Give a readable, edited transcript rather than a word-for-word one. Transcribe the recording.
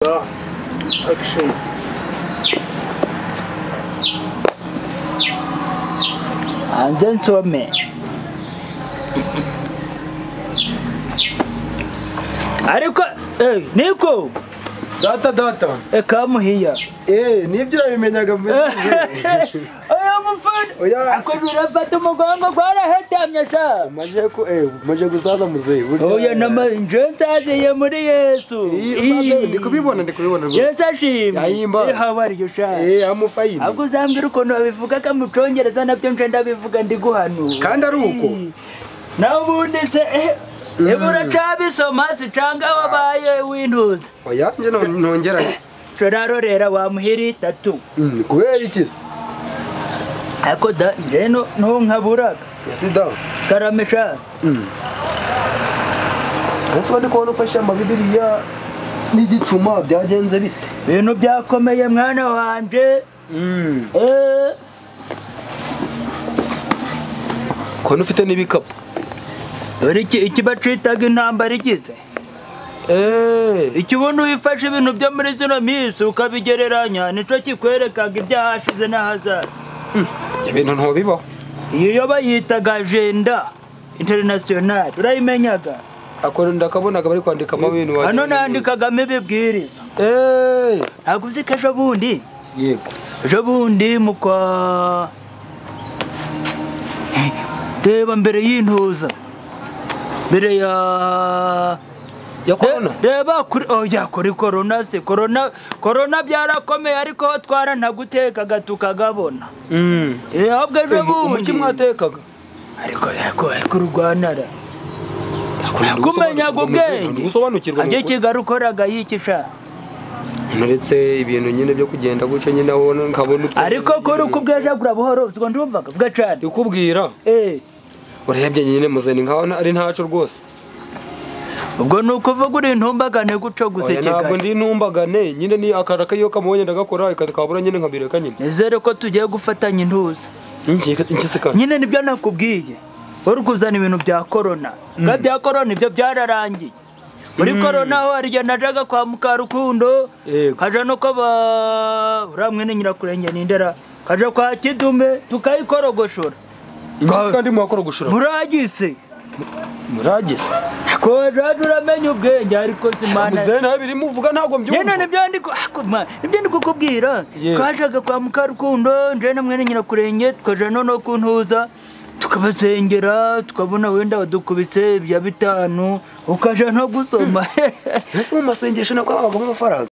Action. And then to me. Ariko, Nico. Data. Come here. Nibyo bimenyaga meze. Oya mufana. Oya. Akojura fata umugongo gwarahetamye sha. Maje gusaza muzehe. Oya nama njensaze ye muri Yesu. Ndikubibona. Yesu ashimwe. Yahimba. How are you sha? Amufayini. Ahubwo uzambwira ukuntu babivuga ka mucongereza nabyo nje ndabivuga ndi guhanura. Kandi ari uko. Nawe ubundi se ebura cabisoma si canga wabaye wintuza. Oya nje nongeranye. Turarorera wa muhiri tatu. Kubera iki se? Ako da njeno no nkaburaga. Yasida. Karamesha. Ese wandi ko ufashe amabibiriya n'igicuma byagenze bite? Bintu byakomeye mwana wanje. Ko ufite n'ibikapu. Dore iki bacitaga intambara igize. Ikibuntu wifashe ibintu byo muri zino minsi ukabigereranya nico kikwerekaga ibyahashize n'ahazaza. Ibintu ntobibaho. Iyo bayitaga agenda international urayimenyaga. Akora ndakabonaga bari kwandika amabintu waje. Hano nandikagamo ibibwiriza. Aguze kaje bundi. Yego. Ejo bundi mukwa reba mbere y'intuza. Mbere ya corona. Reba kuri kuri corona se corona byarakomeye ariko twara ntagutekaga tukagabona. Ahubwo ejo bundi umuki mwatekaga. Ariko urwanara. Kumenya ubwenge. Gusobanukirwa. Aje kigarukoraga yikisha. Nuretse ibintu nyine byo kugenda guce nyine abona nkabona ariko kuri ukubweje gura buhoro uzwo ndumvaga vuga cyane. Ukubwira. Urebye nyine muzeni nkabona ari ntaco rwose. Ubwo nukuvuga uri ntumbagane guco gusekeka. Ntabwo ndi ntumbagane nyine ni akaraka iyo kamubonye ndagakora ikakabura nyine nkabireka nyine. Nizere ko tugiye gufatanya intuza. Nkiseka. Nyine nibyo nakubwiye. Uri kuzana ibintu bya corona. Bya corona ibyo byararangiye. Muri corona ho ari najaga kwa Mukarukundo. Kaja no ko uramwe ne nyirakurenge nindera. Kaja kwa Kidume tukayikorogoshora. Kandi mwakorogoshora. Muragise. Ko jaje uramenye ubwenge ariko simana. Muzeni habiri muvuga ntago mbyumva. Nyene nibyo ndiko kubwira. Kajaga kwa Mukarukundo nje na mwene nyirakurenge twaja no kuntuza. Tukabazengera tukabona wenda wadukubise bya 5 ukaje no gusoma. Ese mu masengesho nako abagamo amafaranga.